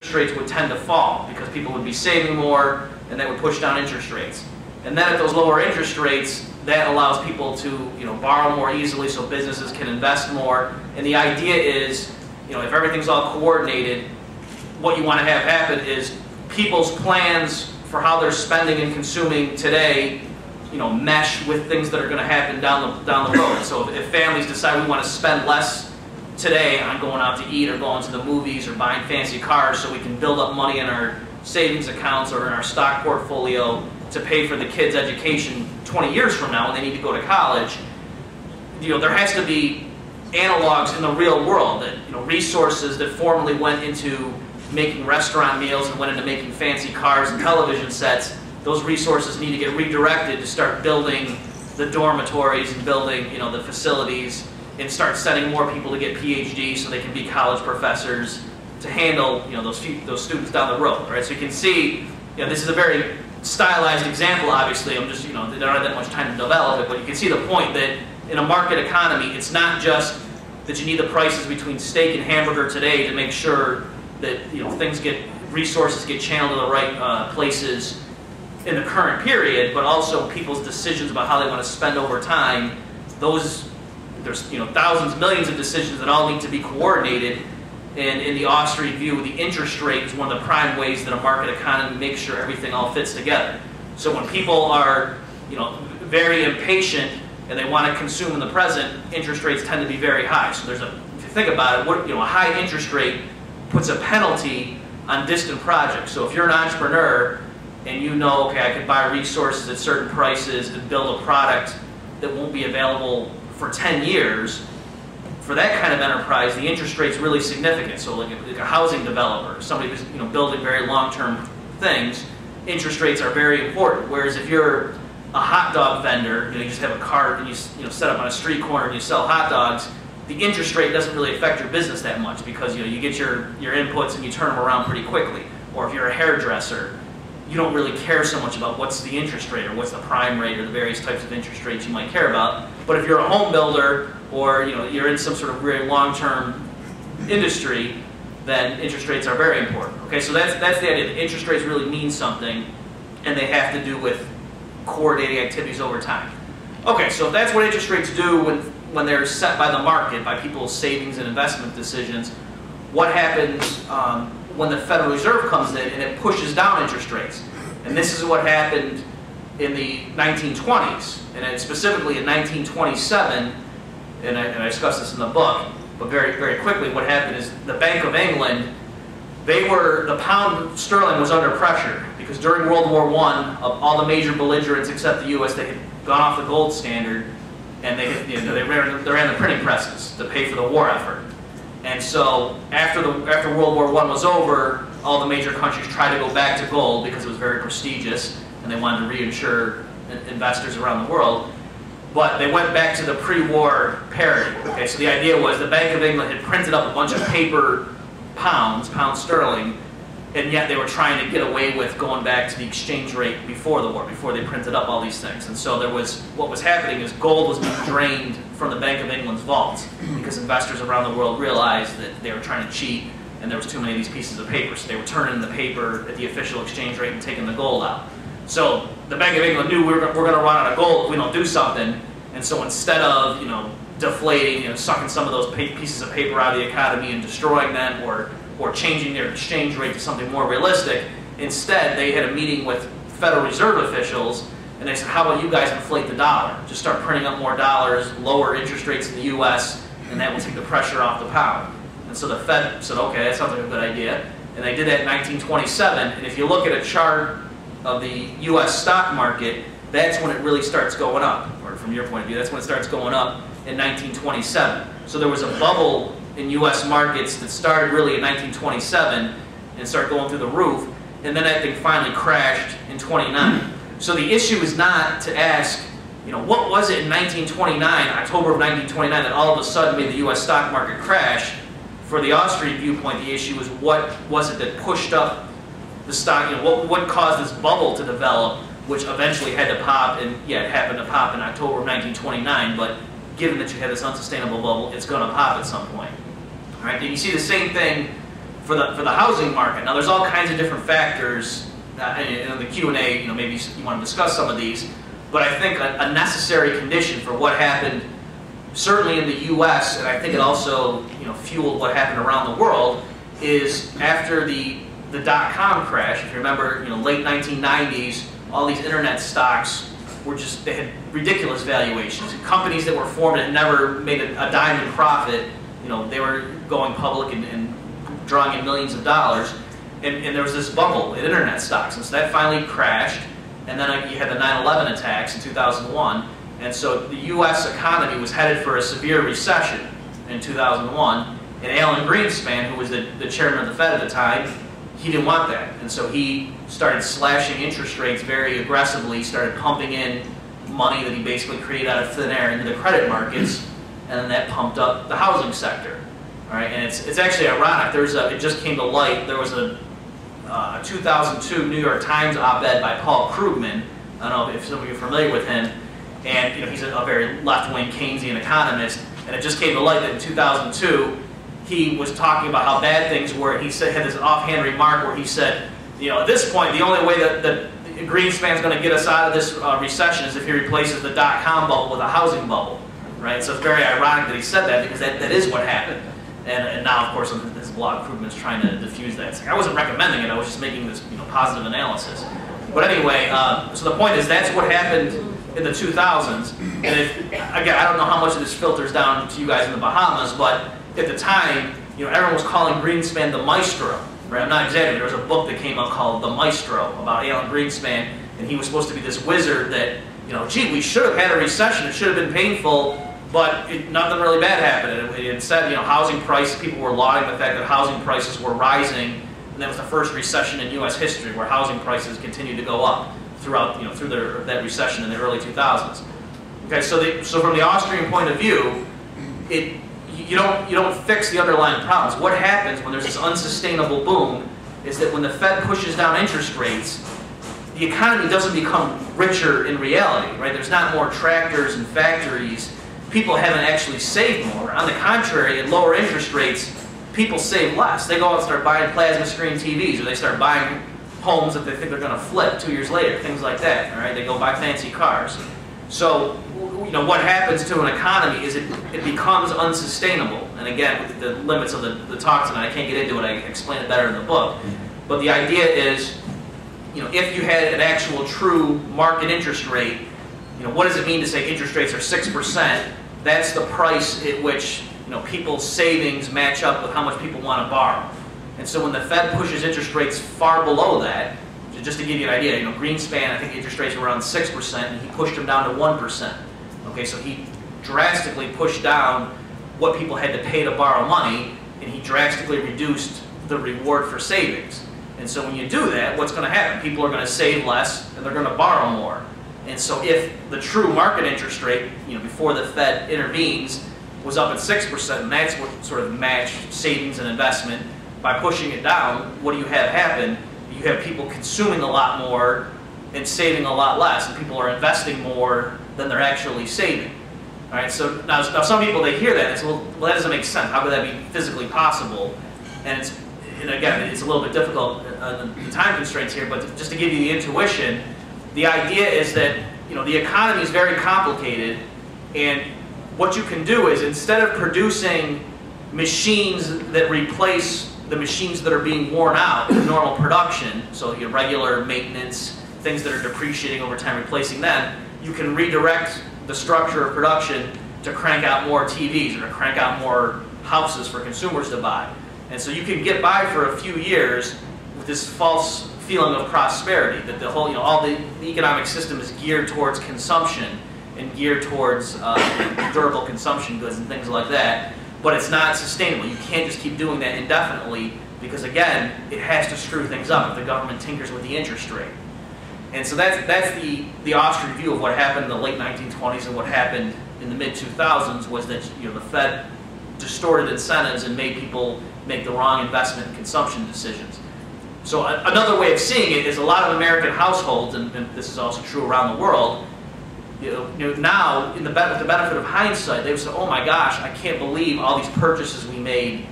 interest rates would tend to fall because people would be saving more, and that would push down interest rates. And then at those lower interest rates, that allows people to borrow more easily, so businesses can invest more. And the idea is, if everything's all coordinated, what you want to have happen is people's plans for how they're spending and consuming today, mesh with things that are going to happen down the road. So if families decide we want to spend less today on going out to eat or going to the movies or buying fancy cars, so we can build up money in our savings accounts or in our stock portfolio to pay for the kids' education 20 years from now when they need to go to college, there has to be analogs in the real world, that resources that formerly went into making restaurant meals and went into making fancy cars and television sets, those resources need to get redirected to start building the dormitories and building the facilities, and start sending more people to get PhDs so they can be college professors to handle those students down the road. Right? So you can see, this is a very stylized example. Obviously, I'm just they don't have that much time to develop it, but you can see the point that in a market economy, it's not just that you need the prices between steak and hamburger today to make sure that resources get channeled to the right places in the current period, but also people's decisions about how they want to spend over time. There's thousands, millions of decisions that all need to be coordinated. And in the Austrian view, the interest rate is one of the prime ways that a market economy makes sure everything all fits together. So when people are very impatient and they want to consume in the present, interest rates tend to be very high. So if you think about it, a high interest rate puts a penalty on distant projects. So if you're an entrepreneur and okay, I could buy resources at certain prices and build a product that won't be available for 10 years, for that kind of enterprise, the interest rate's really significant. So like a housing developer, somebody who's building very long-term things, interest rates are very important. Whereas if you're a hot dog vendor, you just have a cart and you set up on a street corner and you sell hot dogs, the interest rate doesn't really affect your business that much because you get your inputs and you turn them around pretty quickly. Or if you're a hairdresser, you don't really care so much about what's the interest rate or what's the prime rate or the various types of interest rates you might care about. But if you're a home builder or you're in some sort of very long-term industry, then interest rates are very important. Okay, so that's the idea. The interest rates really mean something, and they have to do with coordinating activities over time. Okay, so if that's what interest rates do when they're set by the market, by people's savings and investment decisions, what happens when the Federal Reserve comes in and it pushes down interest rates? And this is what happened in the 1920s, and then specifically in 1927, and I discuss this in the book, but very, very quickly, what happened is the Bank of England, the pound sterling was under pressure because during World War I, all the major belligerents except the U.S., they had gone off the gold standard, and they ran the printing presses to pay for the war effort. And so after World War I was over, all the major countries tried to go back to gold because it was very prestigious, and they wanted to reinsure investors around the world. But they went back to the pre-war parity. Okay, so the idea was the Bank of England had printed up a bunch of paper pound sterling, and yet they were trying to get away with going back to the exchange rate before the war, before they printed up all these things. And so what was happening is gold was being drained from the Bank of England's vaults because investors around the world realized that they were trying to cheat and there was too many of these pieces of paper. So they were turning the paper at the official exchange rate and taking the gold out. So the Bank of England knew we're going to run out of gold if we don't do something. And so instead of deflating, sucking some of those pieces of paper out of the economy and destroying them, or changing their exchange rate to something more realistic, instead they had a meeting with Federal Reserve officials, and they said, how about you guys inflate the dollar? Just start printing up more dollars, lower interest rates in the U.S., and that will take the pressure off the pound. And so the Fed said, okay, that sounds like a good idea. And they did that in 1927, and if you look at a chart of the U.S. stock market, that's when it really starts going up, or from your point of view, that's when it starts going up in 1927. So there was a bubble in U.S. markets that started really in 1927 and started going through the roof, and then that thing finally crashed in 29. So the issue is not to ask, what was it in 1929, October of 1929, that all of a sudden made the U.S. stock market crash? For the Austrian viewpoint, the issue is what was it that pushed up the stock, what caused this bubble to develop, which eventually had to pop, and yeah, it happened to pop in October of 1929, but given that you have this unsustainable bubble, it's going to pop at some point. All right, and you see the same thing for the housing market. Now, there's all kinds of different factors, and in the Q&A, maybe you want to discuss some of these, but I think a necessary condition for what happened, certainly in the U.S., and I think it also fueled what happened around the world, is after the dot-com crash. If you remember, late 1990s, all these internet stocks were they had ridiculous valuations. Companies that were formed and never made a dime in profit, they were going public and drawing in millions of dollars, and there was this bubble in internet stocks, and so that finally crashed, and then you had the 9/11 attacks in 2001, and so the U.S. economy was headed for a severe recession in 2001, and Alan Greenspan, who was the chairman of the Fed at the time, he didn't want that, and so he started slashing interest rates very aggressively, started pumping in money that he basically created out of thin air into the credit markets, and then that pumped up the housing sector. All right, and it's actually ironic. It just came to light. There was a 2002 New York Times op-ed by Paul Krugman. I don't know if some of you are familiar with him, and he's a very left-wing Keynesian economist. And it just came to light that in 2002 he was talking about how bad things were. He had this offhand remark where he said, at this point, the only way that Greenspan's going to get us out of this recession is if he replaces the dot-com bubble with a housing bubble, right? So it's very ironic that he said that, because that is what happened. And now, of course, in this blog, Krugman's trying to diffuse that. It's like, I wasn't recommending it. I was just making this positive analysis. But anyway, so the point is that's what happened in the 2000s. And again, I don't know how much of this filters down to you guys in the Bahamas, but at the time, everyone was calling Greenspan the maestro. Right? I'm not exaggerating. There was a book that came out called The Maestro about Alan Greenspan, and he was supposed to be this wizard that, gee, we should have had a recession. It should have been painful, but nothing really bad happened. Instead, housing prices, people were lauding the fact that housing prices were rising, and that was the first recession in U.S. history where housing prices continued to go up throughout, through that recession in the early 2000s. Okay, so from the Austrian point of view, you don't fix the underlying problems. What happens when there's this unsustainable boom is that when the Fed pushes down interest rates, the economy doesn't become richer in reality, right? There's not more tractors and factories. People haven't actually saved more. On the contrary, at lower interest rates, people save less. They go out and start buying plasma screen TVs, or they start buying homes that they think they're going to flip 2 years later, things like that. All right, they go buy fancy cars. So, what happens to an economy is it becomes unsustainable. And again, with the limits of the talk tonight, I can't get into it. I explain it better in the book. But the idea is, if you had an actual true market interest rate, what does it mean to say interest rates are 6%? That's the price at which people's savings match up with how much people want to borrow. And so when the Fed pushes interest rates far below that, just to give you an idea, Greenspan, I think interest rates were around 6%, and he pushed them down to 1%. Okay, so he drastically pushed down what people had to pay to borrow money, and he drastically reduced the reward for savings. And so when you do that, what's going to happen? People are going to save less, and they're going to borrow more. And so if the true market interest rate, before the Fed intervenes, was up at 6%, and that's what sort of matched savings and investment, by pushing it down, what do you have happen? You have people consuming a lot more and saving a lot less, and people are investing more than they're actually saving. All right, so now some people, they hear that and say, well, that doesn't make sense. How could that be physically possible? And again, it's a little bit difficult, the time constraints here, but just to give you the intuition, the idea is that the economy is very complicated, and what you can do is, instead of producing machines that replace the machines that are being worn out in normal production, so your regular maintenance, things that are depreciating over time, replacing them, you can redirect the structure of production to crank out more TVs or to crank out more houses for consumers to buy. And so you can get by for a few years with this false feeling of prosperity, that the whole, all the economic system is geared towards consumption and geared towards durable consumption goods and things like that. But it's not sustainable. You can't just keep doing that indefinitely, because again, it has to screw things up if the government tinkers with the interest rate. And so that's the Austrian view of what happened in the late 1920s and what happened in the mid-2000s, was that the Fed distorted incentives and made people make the wrong investment and consumption decisions. So another way of seeing it is a lot of American households, and this is also true around the world, now, with the benefit of hindsight, they would say, oh my gosh, I can't believe all these purchases we made